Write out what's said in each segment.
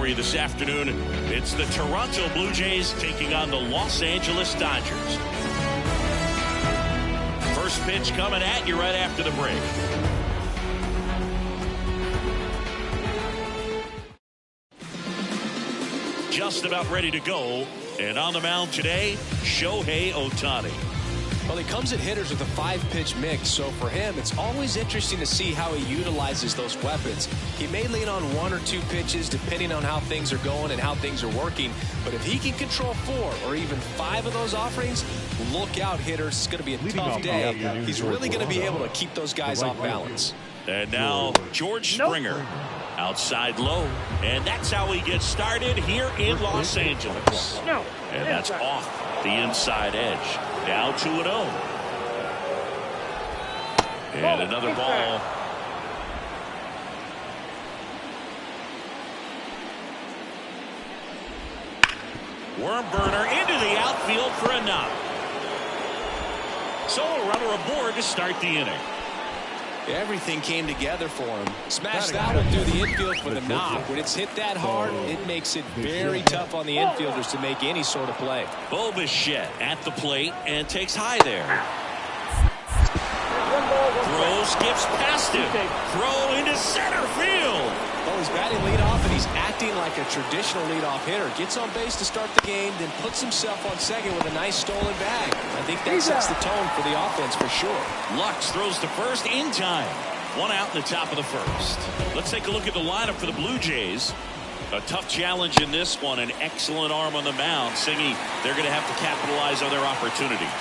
for you this afternoon. It's the Toronto Blue Jays taking on the Los Angeles Dodgers. First pitch coming at you right after the break. Just about ready to go. And on the mound today, Shohei Ohtani. Well, he comes at hitters with a 5-pitch mix, so for him, it's always interesting to see how he utilizes those weapons. He may lean on 1 or 2 pitches depending on how things are going and how things are working, but if he can control 4 or even 5 of those offerings, look out, hitters. It's going to be a tough day. He's really going to be able to keep those guys off balance. And now George Springer. Outside low, and that's how he gets started here in Los Angeles. And that's off the inside edge. Now 2-0. And another ball. Worm burner into the outfield for a knock. So a runner aboard to start the inning. Everything came together for him. Smashed that one through the infield for the knock. When it's hit that hard, it makes it very tough on the infielders to make any sort of play. Bo Bichette at the plate and takes high there. Throw skips past him. Throw into center field. Well, he's batting leadoff, and he's acting like a traditional leadoff hitter. Gets on base to start the game, then puts himself on second with a nice stolen bag. I think that sets the tone for the offense for sure. Lux throws to first in time. 1 out in the top of the first. Let's take a look at the lineup for the Blue Jays. A tough challenge in this one. An excellent arm on the mound. Singy, they're going to have to capitalize on their opportunities.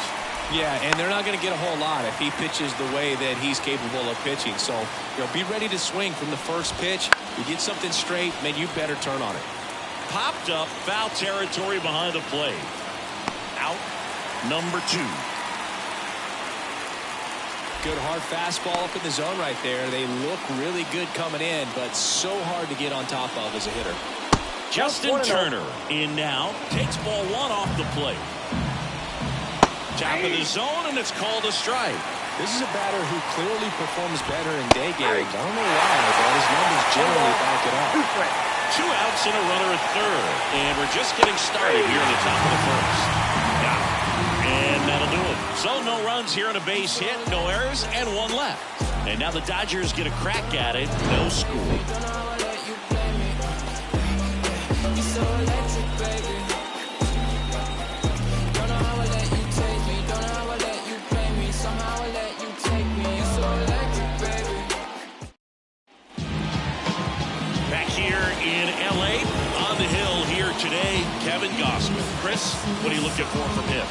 Yeah, and they're not going to get a whole lot if he pitches the way that he's capable of pitching. So, be ready to swing from the first pitch. You get something straight, man, you better turn on it. Popped up, foul territory behind the plate. Out, number 2. Good hard fastball up in the zone right there. They look really good coming in, but so hard to get on top of as a hitter. Justin Turner in now. Takes ball 1 off the plate. Top of the zone, and it's called a strike. This is a batter who clearly performs better in day games. I don't know why, but his numbers generally back it up. 2 outs and a runner at third. And we're just getting started here in the top of the first. And that'll do it. So no runs here on a base hit, no errors, and 1 left. And now the Dodgers get a crack at it. No score. Today, Kevin Gausman. Chris, what are you looking for from him?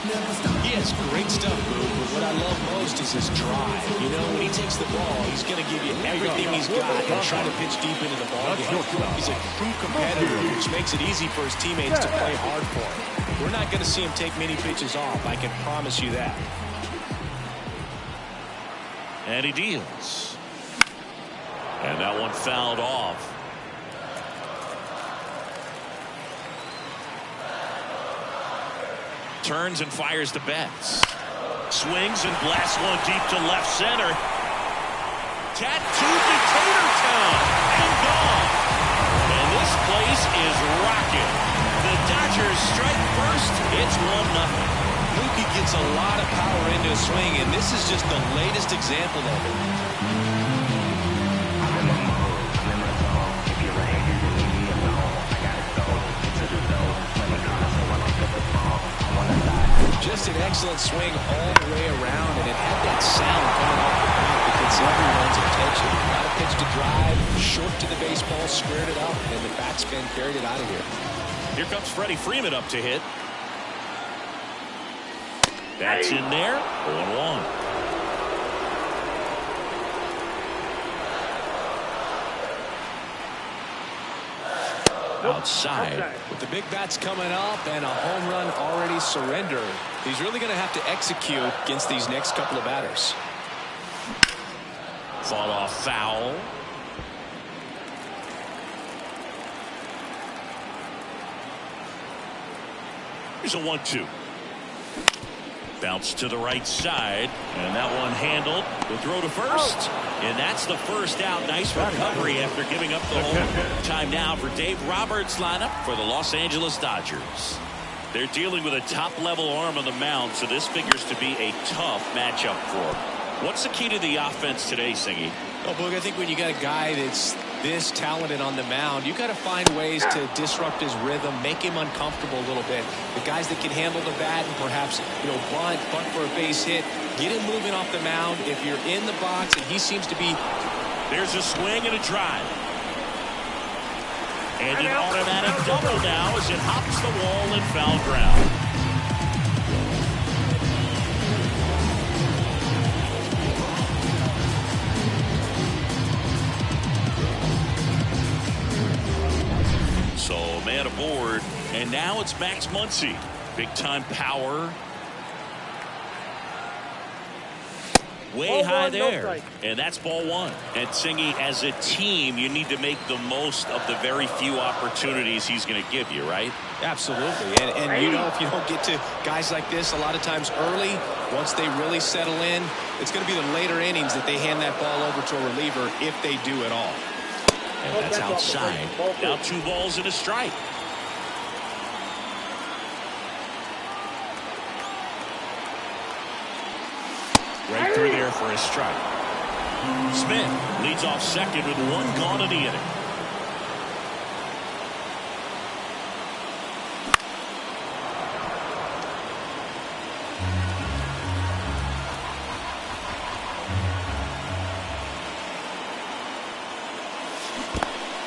He has great stuff, Boo, but what I love most is his drive. You know, when he takes the ball, he's going to give you everything he's got and try to pitch deep into the ball game. He's a true competitor, which makes it easy for his teammates to play hard for him. We're not going to see him take many pitches off, I can promise you that. And he deals. And that one fouled off. Turns and fires to Betts. Swings and blasts one deep to left center. Tattooed to Tatertown and gone. And this place is rocking. The Dodgers strike first. It's 1-0. Mookie gets a lot of power into a swing, and this is just the latest example of it. Just an excellent swing all the way around, and it had that sound coming off the bat that gets everyone's attention. Got a pitch to drive, short to the baseball, squared it up, and the backspin carried it out of here. Here comes Freddie Freeman up to hit. That's in there. 0-1. Outside. With the big bats coming up and a home run already surrendered, he's really going to have to execute against these next couple of batters. Fall off foul. Here's a 1-2. Bounce to the right side, and that one handled. The throw to first. And that's the first out. Nice recovery after giving up the home. Time now for Dave Roberts' lineup for the Los Angeles Dodgers. They're dealing with a top-level arm on the mound, so this figures to be a tough matchup for them. What's the key to the offense today, Singy? Well, Boog, I think when you got a guy that's this talented on the mound, you got to find ways to disrupt his rhythm, make him uncomfortable a little bit. The guys that can handle the bat and perhaps, bunt for a base hit, get him moving off the mound. If you're in the box and he seems to be... There's a swing and a drive. And an automatic double now as it hops the wall and foul ground. So man aboard, and now it's Max Muncy. Big time power. Way high there, and that's ball one. And Singy, as a team, you need to make the most of the very few opportunities he's going to give you, right? Absolutely. And if you don't get to guys like this a lot of times early, once they really settle in, it's going to be the later innings that they hand that ball over to a reliever if they do at all. And that's outside. Now 2 balls and a strike. Right through there for a strike. Smith leads off second with 1 gone in the inning.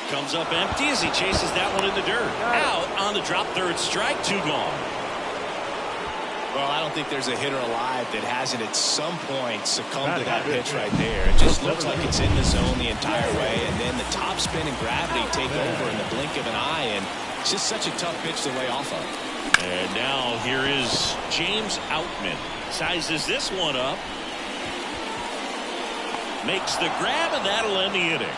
Comes up empty as he chases that one in the dirt. Out on the drop, 3rd strike, 2 gone. Well, I don't think there's a hitter alive that hasn't at some point succumbed to that pitch right there. It just looks like it's in the zone the entire way, and then the top spin and gravity take over in the blink of an eye, and it's just such a tough pitch to lay off of. And now here is James Outman. Sizes this one up. Makes the grab, and that'll end the inning.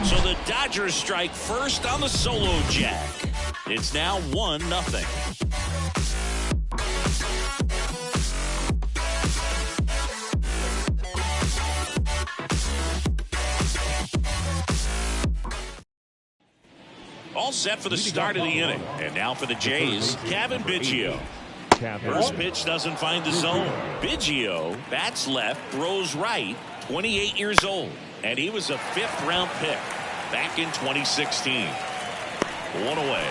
So the Dodgers strike first on the solo jack. It's now 1-0. All set for the start of the inning. And now for the Jays, Kevin Biggio. First pitch doesn't find the zone. Biggio bats left, throws right, 28 years old. And he was a 5th-round pick back in 2016. 1 away.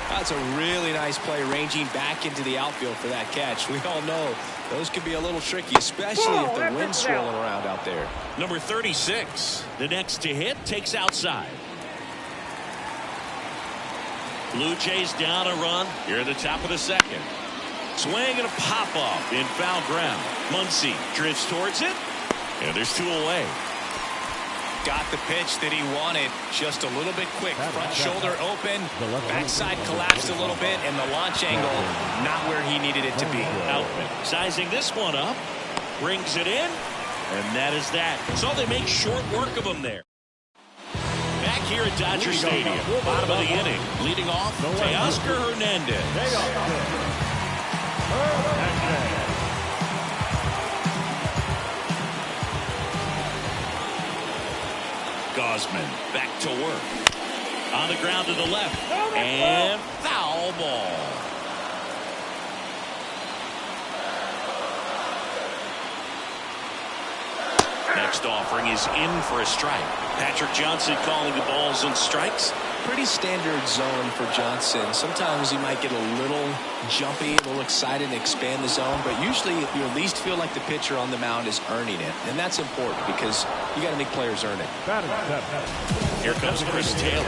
That's a really nice play, ranging back into the outfield for that catch. We all know those can be a little tricky, especially if the wind's swirling around out there. Number 36, the next to hit, takes outside. Blue Jays down a run here at the top of the 2nd. Swing and a pop-up in foul ground. Muncy drifts towards it, and there's 2 away. Got the pitch that he wanted, just a little bit quick. Front shoulder open, backside collapsed a little bit, and the launch angle not where he needed it to be. Outman sizing this one up, brings it in, and that is that. So they make short work of him there. Back here at Dodger Stadium, bottom of the inning, leading off, Teoscar Hernandez. Gausman back to work. On the ground to the left. And foul ball. Next offering is in for a strike. Patrick Johnson calling the balls and strikes. Pretty standard zone for Johnson. Sometimes he might get a little jumpy, a little excited and expand the zone, but usually you at least feel like the pitcher on the mound is earning it, and that's important because you got to make players earn it. Here comes Chris Taylor.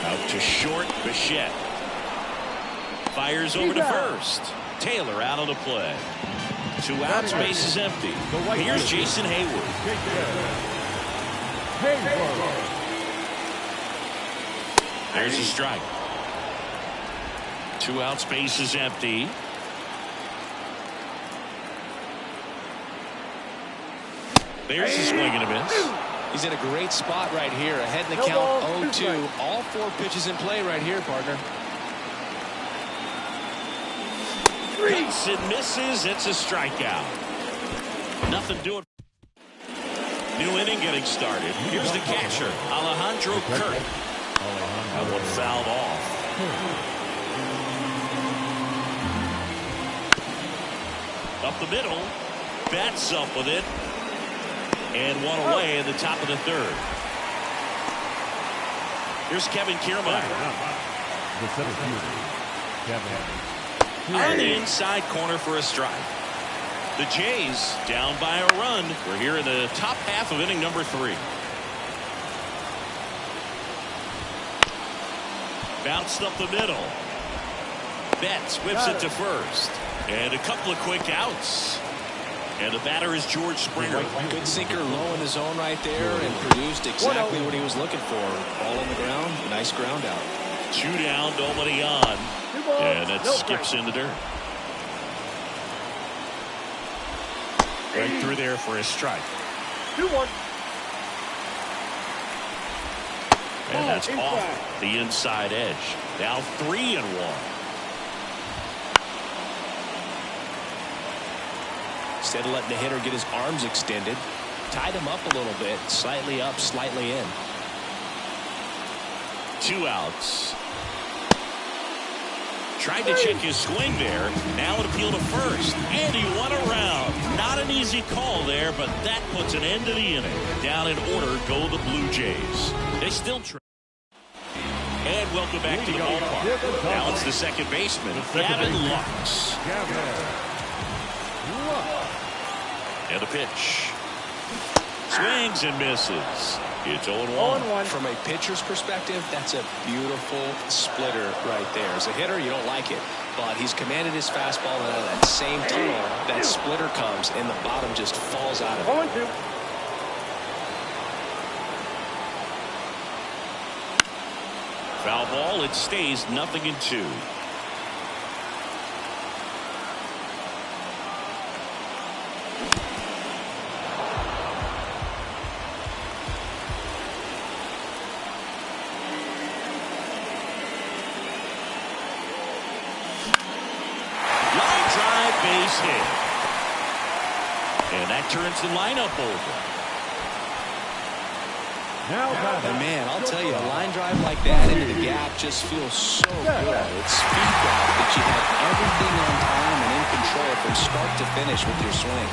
Out to short, Bichette. Fires over to first. Taylor out on the play. 2 outs, base is empty. Here's Jason Hayward. There's a strike. 2 outs, base is empty. There's a swing and a miss. He's in a great spot right here. Ahead in the count 0-2. All 4 pitches in play right here, partner. Hits and misses. It's a strikeout. Nothing doing. New inning getting started. Here's the catcher, Alejandro Kirk. That one fouled off. Up the middle. Bats up with it. And one away in the top of the third. Here's Kevin Kiermaier. On the inside corner for a strike. The Jays down by a run. We're here in the top half of inning number 3. Bounced up the middle. Betts whips it to first. And a couple of quick outs. And the batter is George Springer. Good sinker low in the zone right there and produced exactly what he was looking for. Ball on the ground. Nice ground out. 2 down, nobody on. And that skips in the dirt. Right through there for a strike. 2-1. And that's off the inside edge. Now 3-1. Instead of letting the hitter get his arms extended, tied him up a little bit, slightly up, slightly in. 2 outs. Tried to check his swing there. Now an appeal to first. And he won around. Not an easy call there, but that puts an end to the inning. Down in order go the Blue Jays. They still try. And welcome back to the ballpark. Now it's the second baseman, Gavin Lux. And the pitch. Swings and misses. It's 0-1. From a pitcher's perspective, that's a beautiful splitter right there. As a hitter, you don't like it, but he's commanded his fastball, and out of that same tunnel, that splitter comes, and the bottom just falls out of it. 0-2. Foul ball. It stays 0-2. Base hit. And that turns the lineup over. And man, I'll tell you, a line drive like that into the gap just feels so good. It's speed drive that you have everything on time and in control from start to finish with your swing.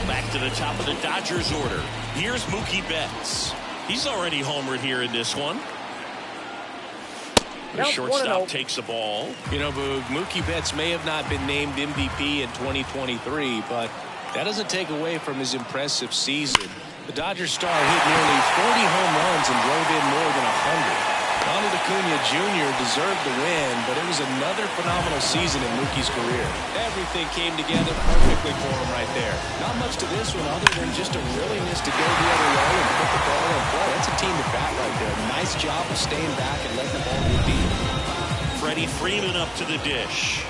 Back to the top of the Dodgers order. Here's Mookie Betts. He's already homered here in this one. The shortstop takes the ball. You know, Boog, Mookie Betts may have not been named MVP in 2023, but that doesn't take away from his impressive season. The Dodgers star hit nearly 40 home runs and drove in more than 100. Ronald Acuna Jr. deserved the win, but it was another phenomenal season in Mookie's career. Everything came together perfectly for him right there. Not much to this one other than just a willingness to go the other way and put the ball in play. That's a team at bat right there. Nice job of staying back and letting the ball get beat. Freddie Freeman up to the dish.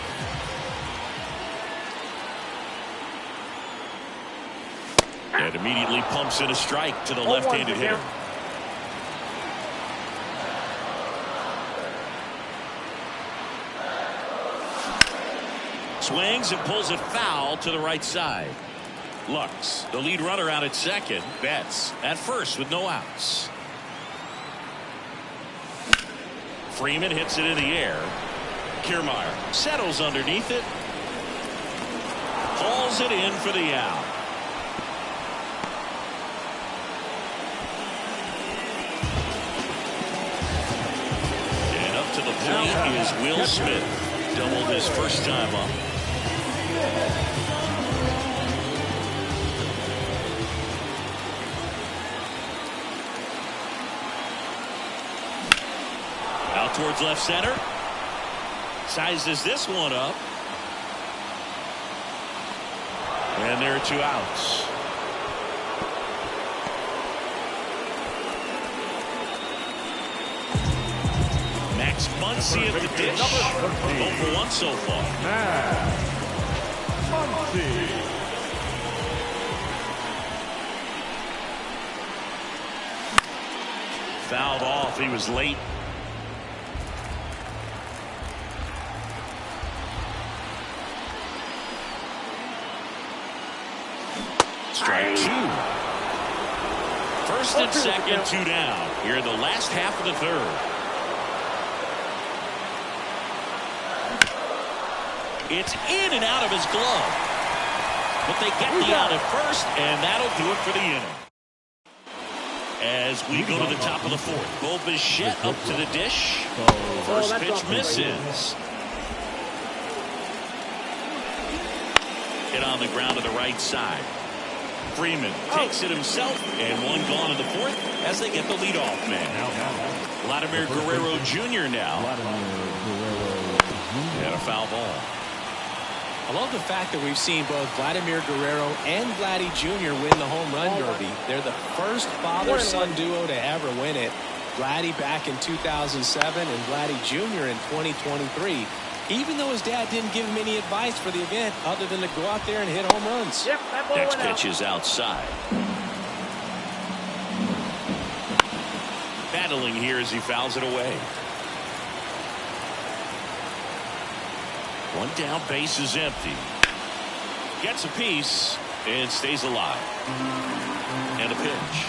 And immediately pumps in a strike to the left-handed hitter. Swings and pulls it foul to the right side. Lux, the lead runner, out at second. Betts at first with no outs. Freeman hits it in the air. Kiermaier settles underneath it. Hauls it in for the out. And up to the plate is Will Smith. Doubled his first time up. Out towards left center. Sizes this one up. And there are 2 outs. Max Muncy at the dish. 0 for 1 so far. Fouled off. He was late. First and second, 2 down. Here in the last half of the third. It's in and out of his glove. But they get the out at first, and that'll do it for the inning. As we go to the top of the fourth, Bo Bichette up to the dish. First pitch misses. Hit on the ground to the right side. Freeman takes it himself, and one gone in the fourth as they get the leadoff man. Vladimir Guerrero Jr. now. And a foul ball. I love the fact that we've seen both Vladimir Guerrero and Vladdy Jr. win the home run derby. They're the first father-son duo to ever win it. Vladdy back in 2007 and Vladdy Jr. in 2023. Even though his dad didn't give him any advice for the event other than to go out there and hit home runs. Next pitch is outside. Battling here as he fouls it away. One down, base is empty. Gets a piece and stays alive. And a pitch.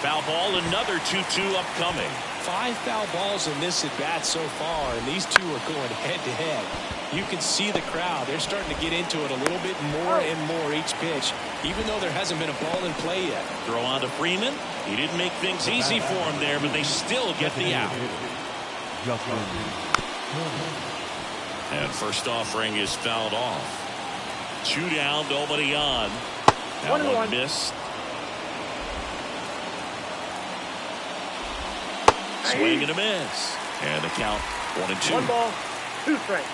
Foul ball, another 2-2 upcoming. 5 foul balls in this at bat so far, and these two are going head to head. You can see the crowd. They're starting to get into it a little bit more and more each pitch, even though there hasn't been a ball in play yet. Throw on to Freeman. He didn't make things easy for him there, but they still get the out. And first offering is fouled off. 2 down, nobody on. That one missed. Swing and a miss. And the count 1-2. 1 ball, 2 strikes.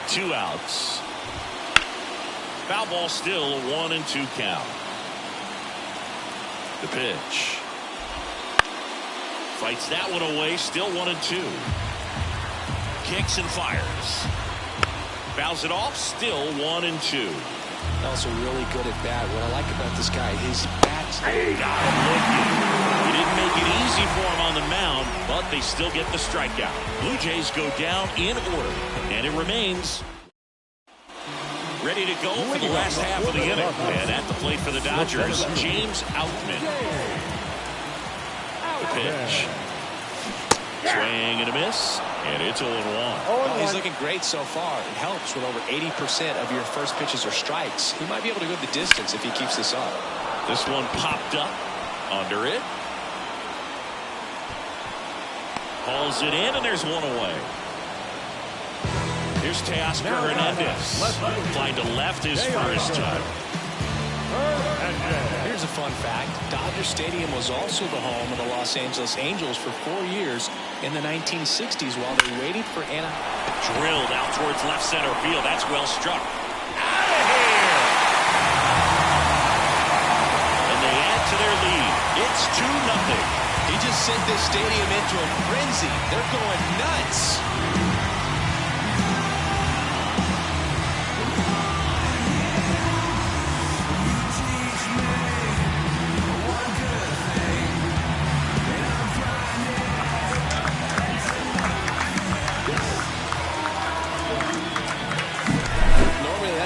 Two outs. Foul ball still a 1-2 count. The pitch. Fights that one away, still 1-2. Kicks and fires. Fouls it off, still 1-2. Also really good at bat. What I like about this guy, his bat's got him looking. He didn't make it easy for him on the mound, but they still get the strikeout. Blue Jays go down in order, and it remains ready to go for the last half of the inning. And at the plate for the Dodgers, James Outman. The pitch. Swing and a miss, and it's 0-1. Well, he's looking great so far. It helps when over 80% of your first pitches are strikes. He might be able to go the distance if he keeps this up. This one popped up under it. Hauls it in, and there's one away. Here's Teoscar Hernandez. Flying to left his first time. Here's a fun fact. Dodger Stadium was also the home of the Los Angeles Angels for 4 years in the 1960s while they waited for Anna. Drilled out towards left center field. That's well struck. Out of here! And they add to their lead. It's 2-0. He just sent this stadium into a frenzy. They're going nuts.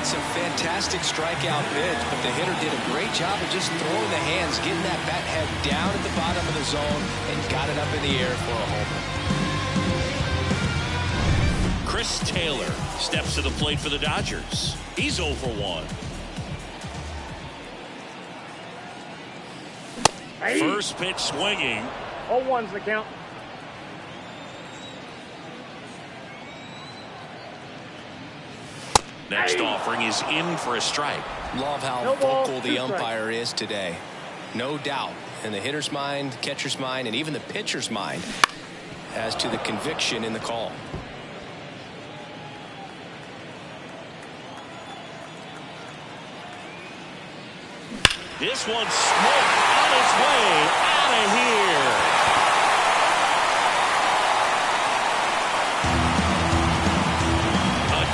That's a fantastic strikeout pitch, but the hitter did a great job of just throwing the hands, getting that bat head down at the bottom of the zone, and got it up in the air for a homer. Chris Taylor steps to the plate for the Dodgers. He's 0 for 1. First pitch swinging. 0-1's the count. Next offering is in for a strike. Love how vocal the umpire is today. No doubt in the hitter's mind, catcher's mind, and even the pitcher's mind as to the conviction in the call. This one's smoked on its way out of here.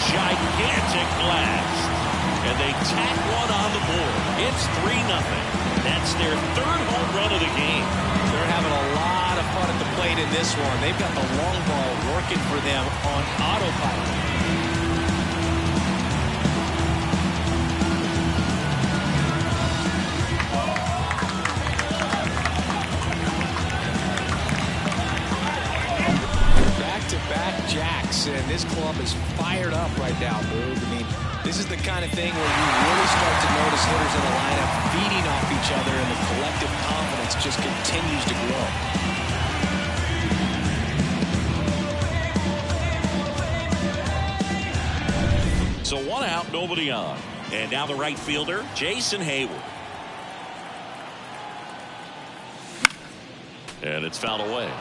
Gigantic blast, and they tack one on the board. It's 3-0. That's their 3rd home run of the game. They're having a lot of fun at the plate in this one. They've got the long ball working for them on autopilot. club is fired up right now, Boog. I mean, this is the kind of thing where you really start to notice hitters in the lineup feeding off each other, and the collective confidence just continues to grow. So 1 out, nobody on. And now the right fielder, Jason Hayward. And it's fouled away.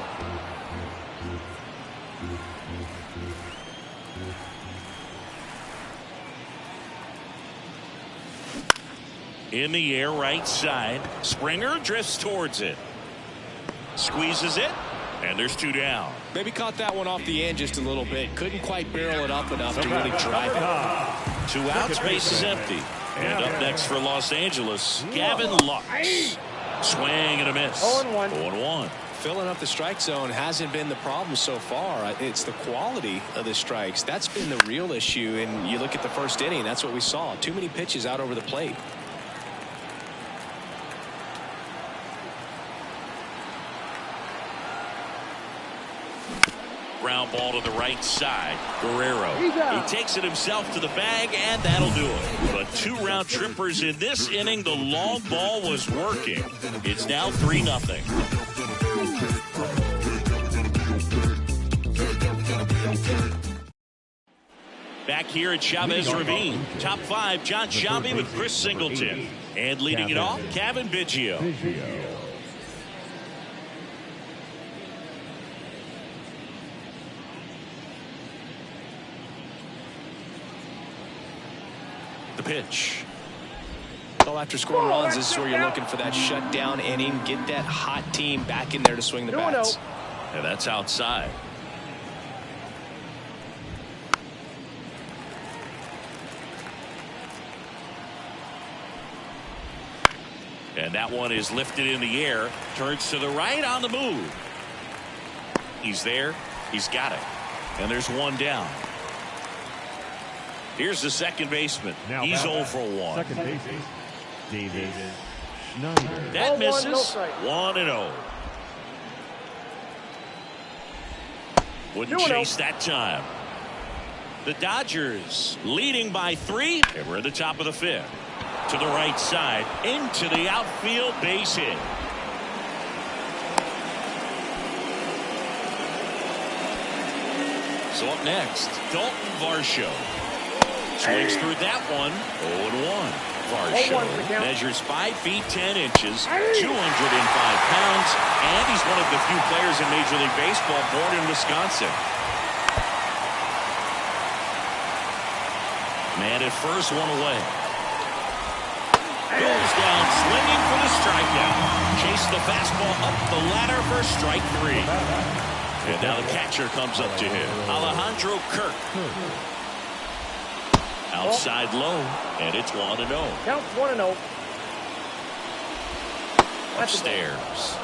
In the air, right side. Springer drifts towards it. Squeezes it. And there's 2 down. Maybe caught that one off the end just a little bit. Couldn't quite barrel it up enough to really drive it. 2 outs, base is empty. And up next for Los Angeles, Gavin Lux. Swing and a miss. 0-1. 0-1. Filling up the strike zone hasn't been the problem so far. It's the quality of the strikes. That's been the real issue. And you look at the first inning, that's what we saw. Too many pitches out over the plate. Ground ball to the right side. Guerrero. He takes it himself to the bag, and that'll do it. But 2 round trippers in this inning. The long ball was working. It's now 3-0. Back here at Chavez Ravine. Top 5, John Sciambi with Chris Singleton. And leading it off, Kevin Biggio. The pitch. Well, after scoring runs, this is where you're looking for that shutdown inning. Get that hot team back in there to swing the bats. And that's outside. And that one is lifted in the air. Turns to the right on the move. He's there. He's got it. And there's 1 down. Here's the second baseman. He's 0 for 1. Second baseman, David Schneider. That misses. 1-0. Wouldn't chase that time. The Dodgers leading by 3. And we're at the top of the 5th. To the right side. Into the outfield, base hit. So up next, Dalton Varsho. Swings through that one. 0-1. Varsho measures 5 feet 10 inches, 205 pounds, and he's one of the few players in Major League Baseball born in Wisconsin. Man at first, 1 away. Goes down swinging for the strikeout. Chase the fastball up the ladder for strike 3. And now the catcher comes up to him. Alejandro Kirk. Outside low, and it's 1-0. Count 1-0. Upstairs.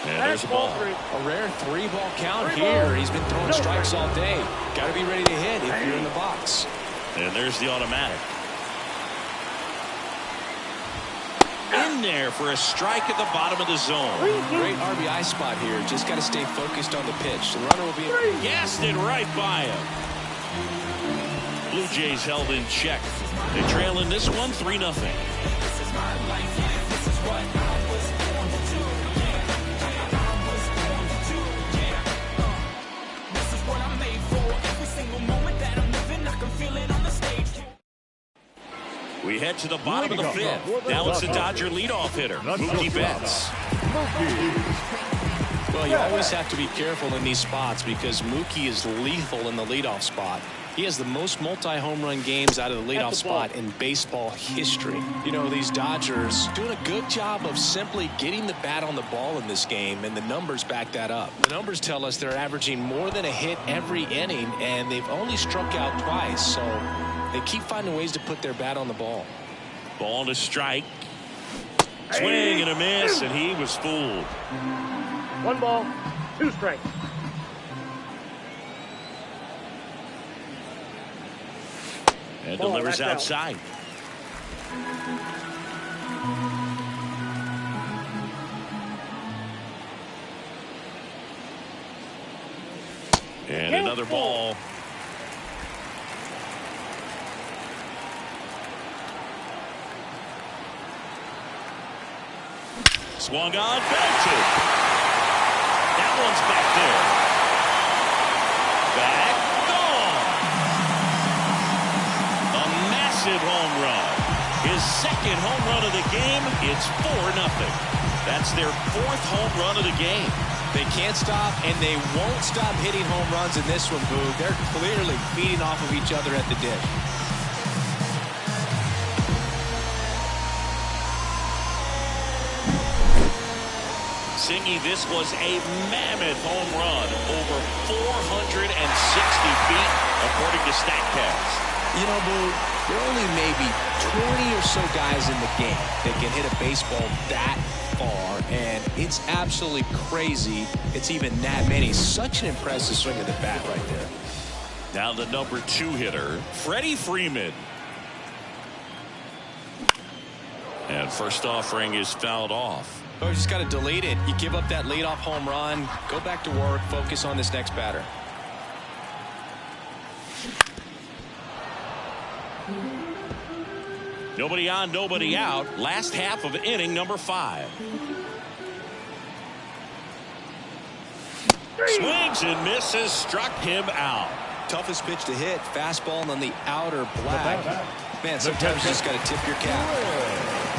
And there's a ball. A rare 3-ball count here. He's been throwing strikes all day. Got to be ready to hit if you're in the box. And there's the automatic. In there for a strike at the bottom of the zone. Great RBI spot here. Just got to stay focused on the pitch. The runner will be gassed it right by him. Blue Jays held in check. They trail in this one 3-0. We head to the bottom of the 5th. Now it's the Dodger leadoff hitter, Mookie Betts. Well, you always have to be careful in these spots because Mookie is lethal in the leadoff spot. He has the most multi-home run games out of the leadoff spot in baseball history. You know, these Dodgers doing a good job of simply getting the bat on the ball in this game, and the numbers back that up. The numbers tell us they're averaging more than a hit every inning, and they've only struck out twice, so they keep finding ways to put their bat on the ball. Ball to strike. Swing and a miss, and he was fooled. 1 ball, 2 strikes. And delivers outside. And another ball. Swung on, belted. That one's back there. Back, gone. A massive home run. His second home run of the game. It's 4-0. That's their 4th home run of the game. They can't stop, and they won't stop hitting home runs in this one, Boo. They're clearly feeding off of each other at the dish. Singy, this was a mammoth home run, over 460 feet, according to StatCast. You know, Boo, there are only maybe 20 or so guys in the game that can hit a baseball that far, and it's absolutely crazy it's even that many. Such an impressive swing of the bat right there. Now the number 2 hitter, Freddie Freeman. And first offering is fouled off. Oh, you just got to delete it. You give up that leadoff home run, go back to work, focus on this next batter. Nobody on, nobody out. Last half of inning number 5. Swings and misses, struck him out. Toughest pitch to hit, fastball on the outer black. Man, sometimes you just got to tip your cap.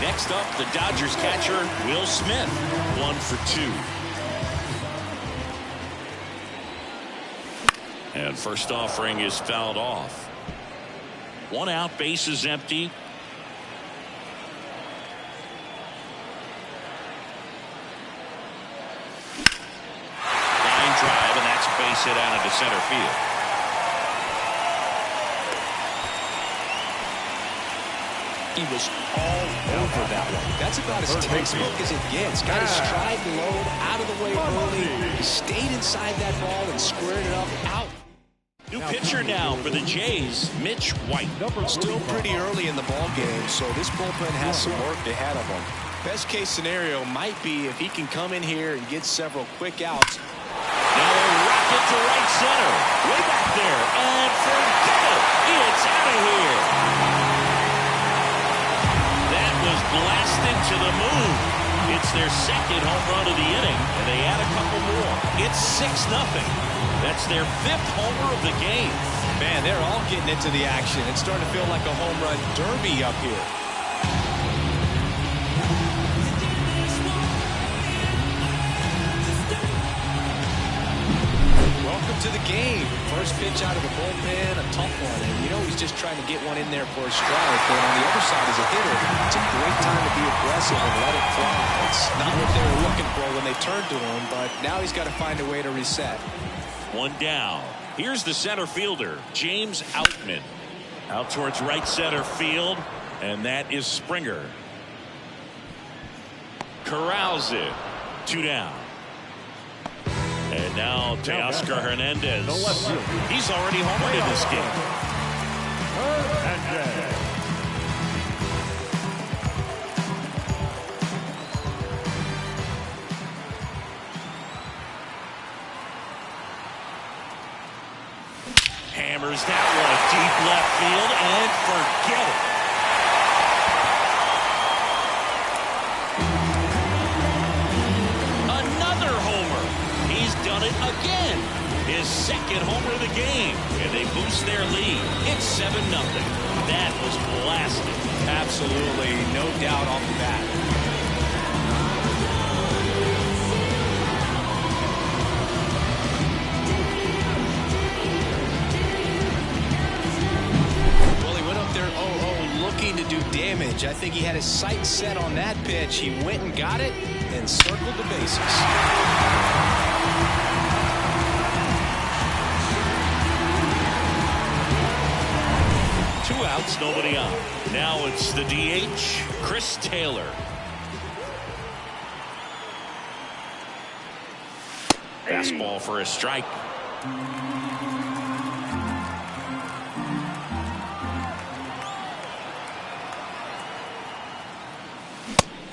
Next up, the Dodgers catcher, Will Smith, 1 for 2. And first offering is fouled off. 1 out, base is empty. Line drive, and that's a base hit out into center field. He was all over that one. That's about as textbook as it gets. Got his stride load out of the way early. He stayed inside that ball and squared it up out. New pitcher now for the Jays, Mitch White. Still pretty early in the ball game, so this bullpen has some work ahead of him. Best case scenario might be if he can come in here and get several quick outs. Now a rocket to right center. Way back there. And forget it. It's out of here. Blasted to the moon. It's their second home run of the inning, and they add a couple more. It's 6-0. That's their 5th homer of the game. Man, they're all getting into the action. It's starting to feel like a home run derby up here. Welcome to the game. First pitch out of the bullpen, a tough one. And you know he's just trying to get one in there for a strike. But on the other side as a hitter, it's a great time to be aggressive and let it fly. It's not what they were looking for when they turned to him, but now he's got to find a way to reset. 1 down. Here's the center fielder, James Outman. Out towards right center field, and that is Springer. Corrals it. 2 down. And now Teoscar Hernandez. He's already homered in this game. Hammers that one deep left field and forget it. Another homer. He's done it again. His second homer of the game. And they boost their lead. It's 7-0. That was blasted. Absolutely. No doubt off the bat. Well, he went up there 0-0 looking to do damage. I think he had his sights set on that pitch. He went and got it and circled the bases. 2 outs, nobody on. Now it's the DH, Chris Taylor. Fastball for a strike.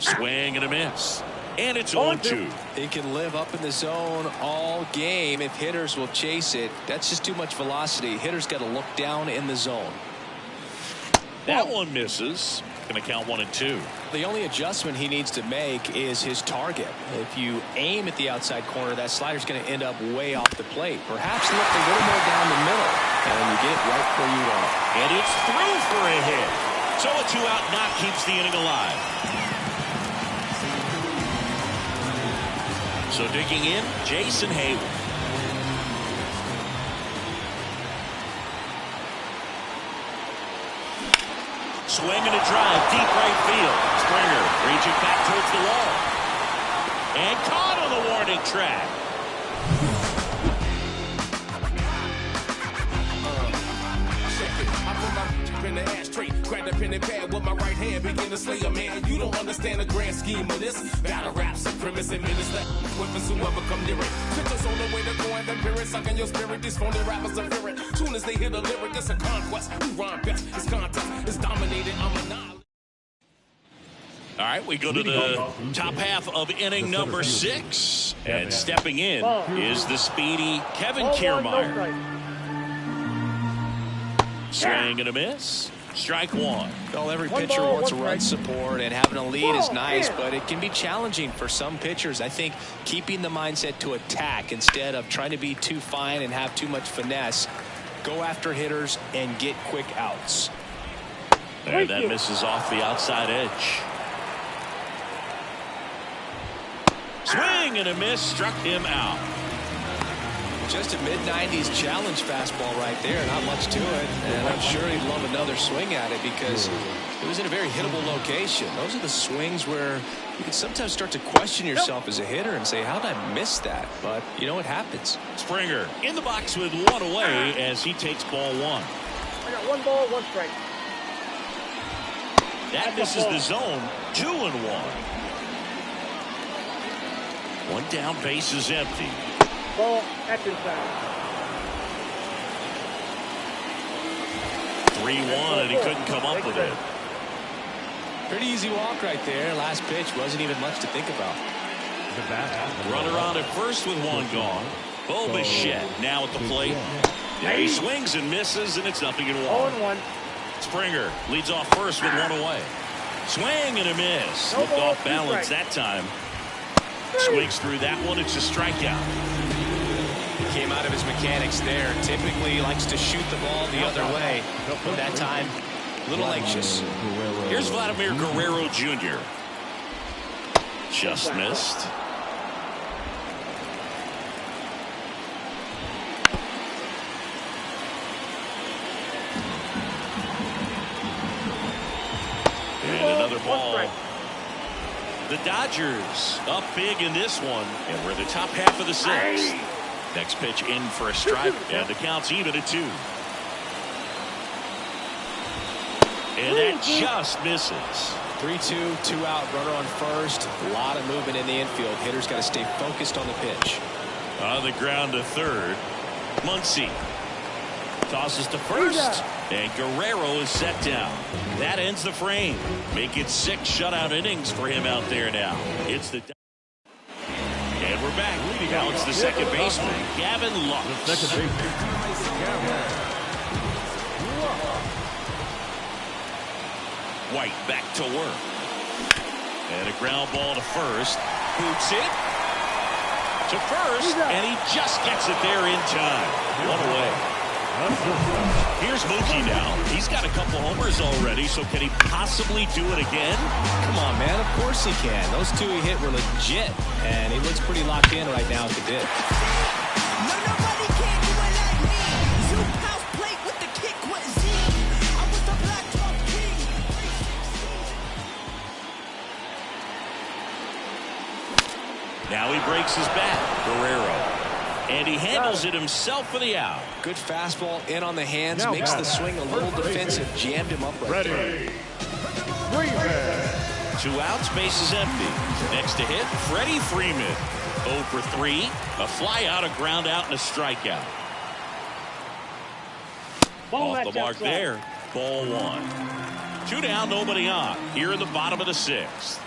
Swing and a miss. And it's 0-2. 0-2. He can live up in the zone all game if hitters will chase it. That's just too much velocity. Hitters got to look down in the zone. That one misses. Going to count 1-2. The only adjustment he needs to make is his target. If you aim at the outside corner, that slider's going to end up way off the plate. Perhaps look a little more down the middle, and you get it right where you want it. And it's through for a hit. So a 2-out knock keeps the inning alive. So digging in, Jason Hayward. Swing and a drive, deep right field. Springer reaching back towards the wall. And caught on the warning track. In the ashtray, grab the pen and pad with my right hand, begin to slay a man. You don't understand the grand scheme of this. Battle rap, supremacy, minister. Weapons whoever come near it. Pictures on the way to go and vampire, sucking your spirit. These phony rappers are fearing. Soon as they hear the lyric, it's a conquest. Who rhyme best? It's contest. It's dominated. I'm a nihilist. All right, we go to the top half of inning number 6. And stepping in is the speedy Kevin Kiermaier. Swing and a miss. Strike one. Well, every pitcher wants run support, and having a lead is nice, but it can be challenging for some pitchers. I think keeping the mindset to attack instead of trying to be too fine and have too much finesse. Go after hitters and get quick outs. And that misses off the outside edge. Swing and a miss. Struck him out. Just a mid-90s challenge fastball right there. Not much to it. And I'm sure he'd love another swing at it because it was in a very hittable location. Those are the swings where you can sometimes start to question yourself as a hitter and say, how did I miss that? But, you know, it happens. Springer in the box with one away as he takes ball one. I got 1 ball, 1 strike. That misses the zone. 2-1. One down, base is empty. Ball, that's inside. 3-1, and he couldn't come up with it. Pretty easy walk right there. Last pitch wasn't even much to think about. Runner on at first with one gone. Bo Bichette now at the plate. Yeah, he swings and misses, and it's 0-1. 0-1. Springer leads off first with one away. Swing and a miss. Looked off balance that time. Swings through that one. It's a strikeout. Came out of his mechanics there. Typically he likes to shoot the ball the other way. But that time, a little anxious. Here's Vladimir Guerrero Jr. Just missed. And another ball. The Dodgers up big in this one, and we're in the top half of the 6th. Next pitch in for a strike, and the count's even at 2. And that just misses. 3-2, 2 out, runner on first. A lot of movement in the infield. Hitters got to stay focused on the pitch. On the ground to third. Muncy tosses to first, and Guerrero is set down. That ends the frame. Make it 6 shutout innings for him out there now. It's the and we're back. Now it's the second baseman, Gavin Lux. White back to work. And a ground ball to first. Boots it to first, and he just gets it there in time. One away. Here's Mookie now. He's got a couple homers already, so can he possibly do it again? Come on, man. Of course he can. Those 2 he hit were legit, and he looks pretty locked in right now at the dip. Nobody can do it like me. Zoom house plate with the kick with Z. I'm with the Black Dog King. Now he breaks his bat, Guerrero. And he handles it himself for the out. Good fastball in on the hands, makes the swing a little defensive, jammed him up right there. 2 outs, base is empty. Next to hit, Freddie Freeman. 0 for 3, a fly out, a ground out, and a strikeout. Off the mark there, ball 1. 2 down, nobody on. Here in the bottom of the 6th.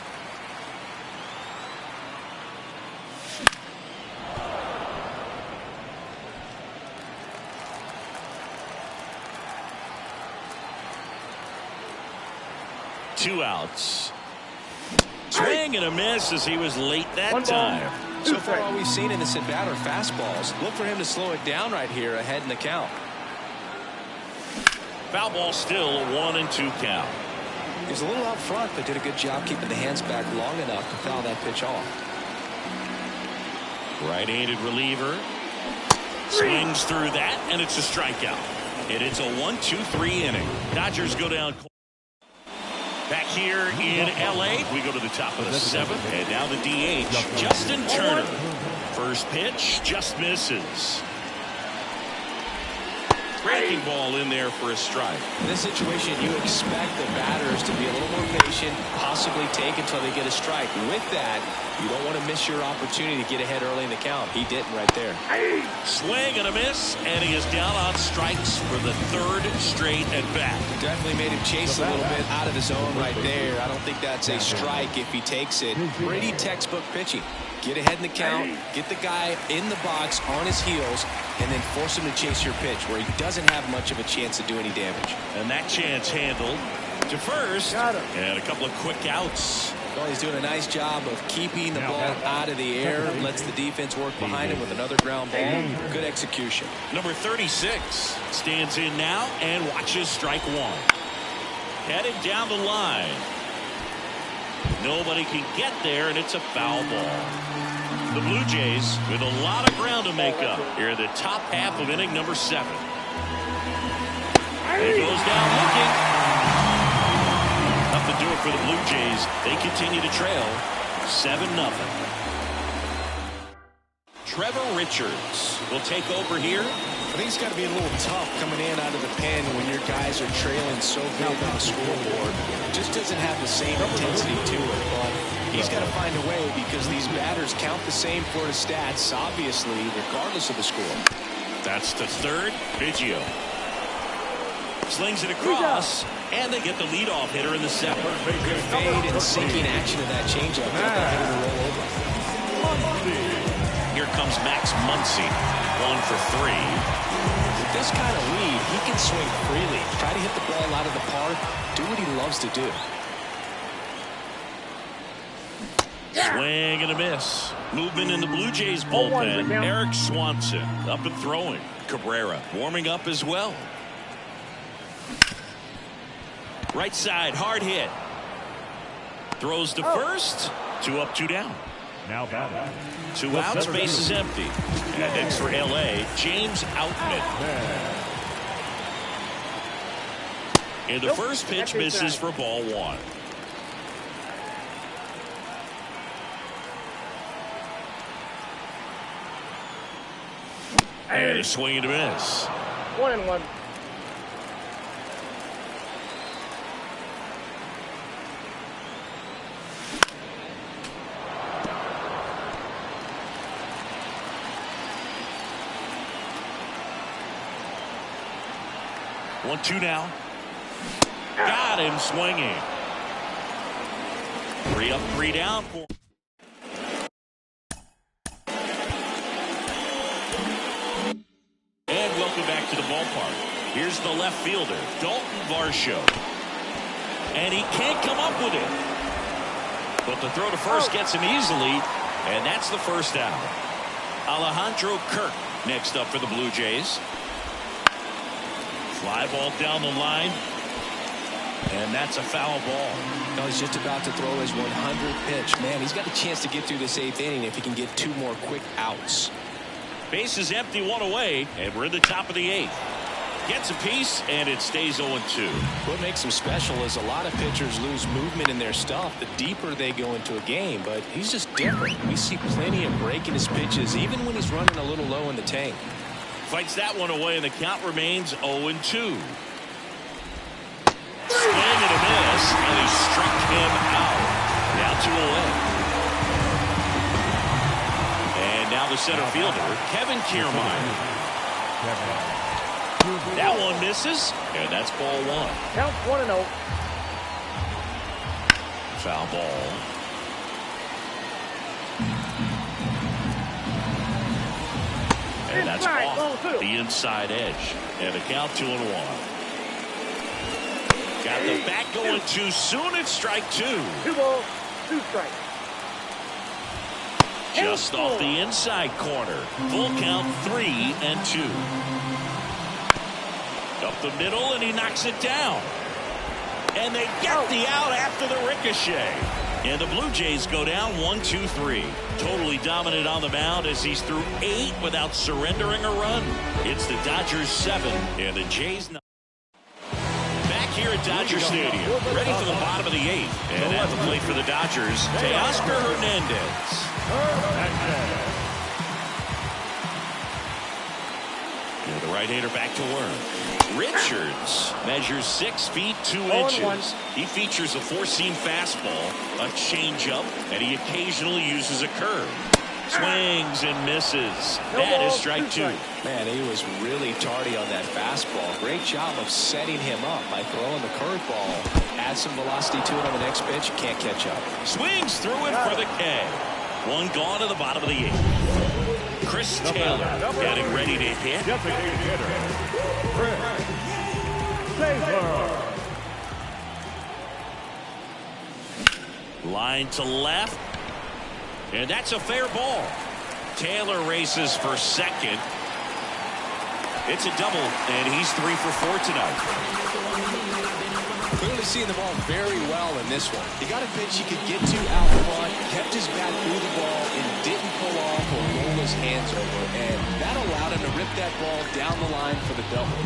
2 outs. Swing and a miss as he was late that time. So far, all we've seen in this at-bat are fastballs. Look for him to slow it down right here ahead in the count. Foul ball still, a 1-2 count. He was a little out front, but did a good job keeping the hands back long enough to foul that pitch off. Right-handed reliever. Swings through that, and it's a strikeout. And it's a 1-2-3 inning. Dodgers go down. Back here in L.A., we go to the top of the 7th. And now the DH, Justin Turner. First pitch, just misses. Breaking ball in there for a strike. In this situation, you expect the batters to be a little more patient, possibly take until they get a strike. With that, you don't want to miss your opportunity to get ahead early in the count. He didn't right there. Swing and a miss, and he is down on strikes for the 3rd straight at bat. Definitely made him chase a little bit out of the zone right there. I don't think that's a strike if he takes it. Pretty textbook pitching. Get ahead in the count, get the guy in the box on his heels, and then force him to chase your pitch where he doesn't have much of a chance to do any damage. And that chance handled to first, and a couple of quick outs. Well, he's doing a nice job of keeping the ball out of the air, lets the defense work behind him with another ground ball. Good execution. Number 36 stands in now and watches strike 1. Headed down the line. Nobody can get there, and it's a foul ball. The Blue Jays with a lot of ground to make up here in the top half of inning number 7. He goes down looking. Up to do it for the Blue Jays. They continue to trail 7-0. Trevor Richards will take over here. I think it's got to be a little tough coming in out of the pen when your guys are trailing so big on the scoreboard. It just doesn't have the same intensity to it, but he's got to find a way because these batters count the same for the stats, obviously, regardless of the score. That's the 3rd. Biggio slings it across, and they get the leadoff hitter in the 7th. Good fade and sinking action of that changeup. That hitter to roll over. Here comes Max Muncy, 1 for 3. With this kind of lead, he can swing freely. Try to hit the ball out of the park. Do what he loves to do. Swing and a miss. Movement in the Blue Jays bullpen. Eric Swanson up and throwing. Cabrera warming up as well. Right side, hard hit. Throws to first. 2 up, 2 down. Now batting. 2 outs, base is empty. And next for L.A., James Outman. And the first pitch misses for ball 1. And a swing and a miss. 1-1. One, 2 now. Got him swinging. 3 up, 3 down. And welcome back to the ballpark. Here's the left fielder, Dalton Varsho. And he can't come up with it. But the throw to first gets him easily, and that's the first out. Alejandro Kirk next up for the Blue Jays. Fly ball down the line, and that's a foul ball. No, he's just about to throw his 100th pitch. Man, he's got a chance to get through this 8th inning if he can get 2 more quick outs. Base is empty, 1 away, and we're in the top of the 8th. Gets a piece, and it stays 0-2. What makes him special is a lot of pitchers lose movement in their stuff the deeper they go into a game, but he's just different. We see plenty of breaking his pitches, even when he's running a little low in the tank. Fights that one away, and the count remains 0-2. Swing and a miss, and he struck him out. Now 2 away. And now the center fielder, Kevin Kiermaier. That one misses, and that's ball 1. Count 1-0. Foul ball. And that's off the inside edge. And the count 2-1. Got the bat going too soon. It's strike 2. 2 balls, 2 strikes. Just off the inside corner. Full count 3-2. Up the middle, and he knocks it down. And they get the out after the ricochet. And the Blue Jays go down 1-2-3. Totally dominant on the mound as he's through 8 without surrendering a run. It's the Dodgers 7 and the Jays 9. Back here at Dodger Stadium, ready for the bottom of the 8th. And at the plate for the Dodgers, Teoscar Hernandez. And the right-hander back to work. Richards measures 6 feet 2 inches. He features a 4-seam fastball, a changeup, and he occasionally uses a curve. Swings and misses. That is strike 2. Man, he was really tardy on that fastball. Great job of setting him up by throwing the curveball. Add some velocity to it on the next pitch. Can't catch up. Swings through it for the K. One gone to the bottom of the 8th. Chris Taylor getting ready to hit. Line to left. And that's a fair ball. Taylor races for second. It's a double, and he's 3 for 4 tonight. Clearly seeing the ball very well in this one. He got a pitch he could get to out front, kept his bat through the ball, and didn't pull off or roll his hands over. And that allowed him to rip that ball down the line for the double.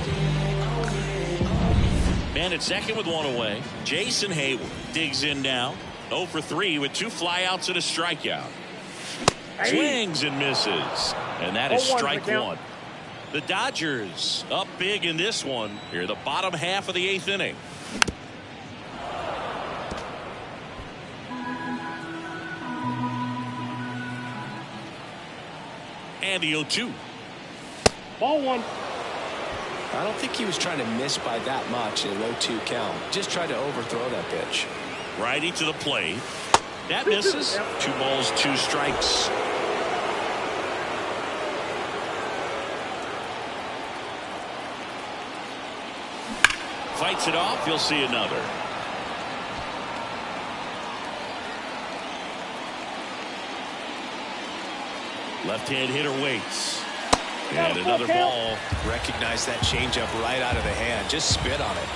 Man at second with 1 away. Jason Hayward digs in now. 0 for 3 with 2 flyouts and a strikeout. Swings and misses. And that is strike 1. The Dodgers up big in this one. Here, the bottom half of the 8th inning. And the 0-2. Ball 1. I don't think he was trying to miss by that much in a 0-2 count. Just tried to overthrow that pitch. Righty to the plate. That misses. 2 balls, 2 strikes. Fights it off. You'll see another. Left-hand hitter waits. And another ball. Recognize that changeup right out of the hand. Just spit on it.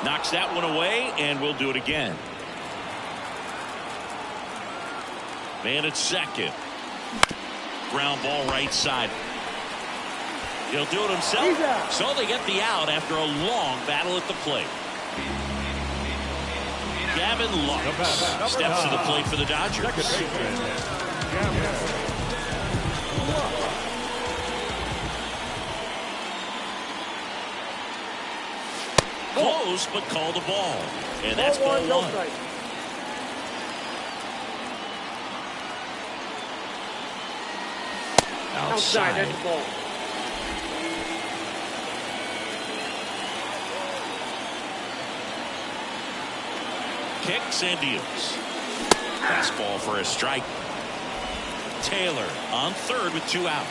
Knocks that one away, and we'll do it again. Man at second. Ground ball right side. He'll do it himself. So they get the out after a long battle at the plate. Gavin Lux steps to the plate for the Dodgers. Close, but call the ball. And that's ball 1. Outside. That's the ball. Kicks and deals. Fastball for a strike. Taylor on third with 2 out.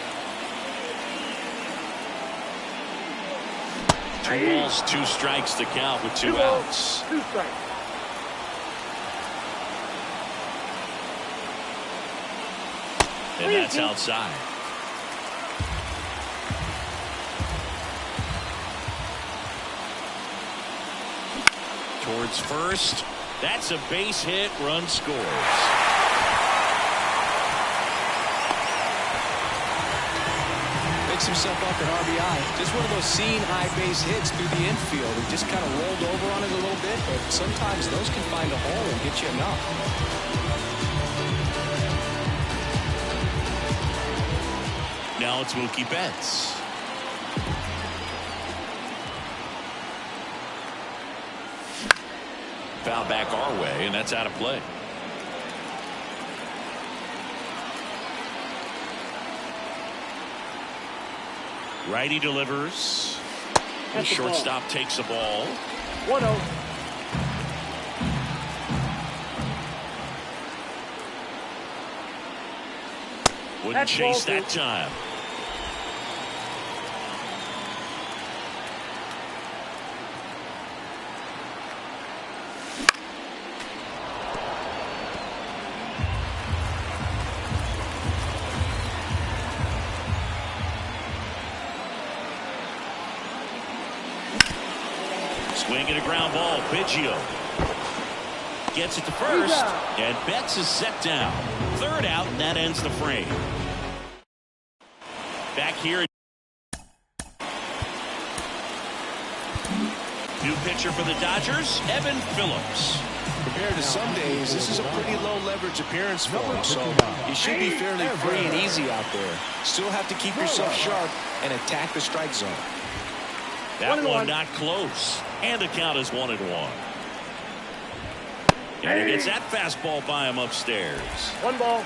2 balls, 2 strikes to count with 2 outs. 2 strikes. And that's outside. Towards first. That's a base hit. Run scores. Picks himself up an RBI. Just one of those seeing high base hits through the infield. He just kind of rolled over on it a little bit, but sometimes those can find a hole and get you enough. Now it's Mookie Betts. Foul back our way, and that's out of play. Righty delivers. The shortstop takes the ball. 1-0. Wouldn't chase that time. Swing and a ground ball. Biggio gets it to first, and Betts is set down. Third out, and that ends the frame. Back here. New pitcher for the Dodgers, Evan Phillips. Compared to some days, this is a pretty low leverage appearance for him, so you should be fairly free and easy out there. Still have to keep yourself sharp and attack the strike zone. That one not close, and the count is 1-1. And he gets that fastball by him upstairs. 1 ball,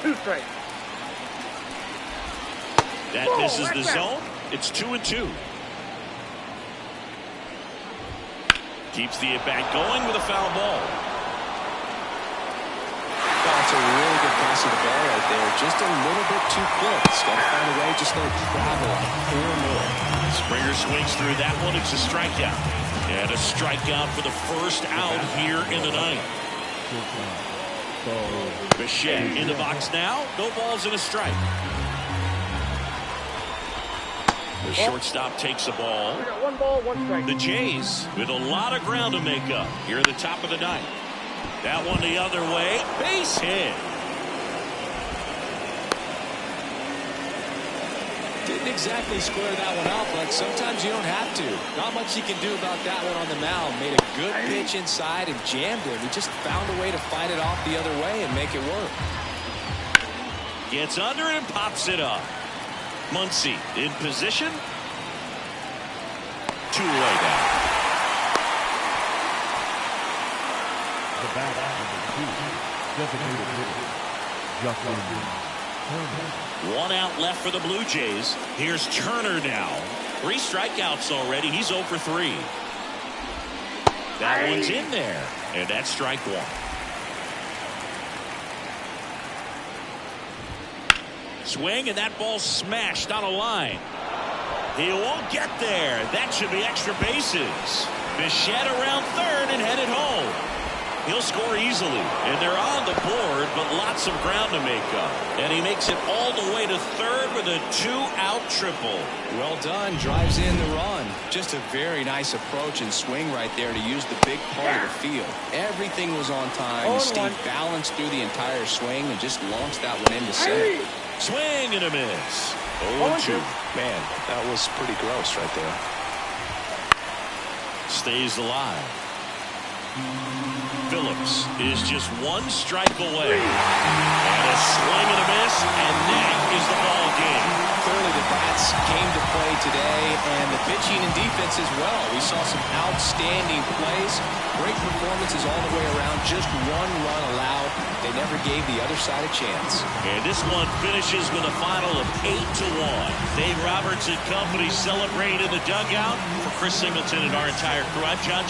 2 strikes. That misses the zone. It's 2-2. Keeps the at-bat going with a foul ball. That's a really good pass of the ball right there. Just a little bit too quick. He's got to find a way just to travel like 4 more. Springer swings through that one. It's a strikeout. And a strikeout for the first out here in the ninth. Bichette in the box now. No balls and a strike. The shortstop takes the ball. We got 1 ball, 1 strike. The Jays with a lot of ground to make up here at the top of the ninth. That one the other way. Base hit. Didn't exactly square that one out, but sometimes you don't have to. Not much you can do about that one on the mound. Made a good pitch inside and jammed him. He just found a way to fight it off the other way and make it work. Gets under it and pops it up. Muncy in position. 2 away down. The bat number 2, designated hitter, Justin Turner. 1 out left for the Blue Jays. Here's Turner now. 3 strikeouts already. He's 0 for 3. That one's in there, and that's strike 1. Swing, and that ball smashed on a line. He won't get there. That should be extra bases. Bichette around third and headed home. He'll score easily, and they're on the board, but lots of ground to make up. And he makes it all the way to third with a 2-out triple. Well done. Drives in the run. Just a very nice approach and swing right there to use the big part of the field. Everything was on time. He stayed balanced through the entire swing and just launched that one into center. Swing and a miss. 0-2. Man, that was pretty gross right there. Stays alive. Phillips is just 1 strike away. And a swing and a miss, and that is the ball game. Clearly the bats came to play today, and the pitching and defense as well. We saw some outstanding plays. Great performances all the way around. Just 1 run allowed. They never gave the other side a chance. And this one finishes with a final of 8-1. Dave Roberts and company celebrate in the dugout. For Chris Singleton and our entire crew, I'm John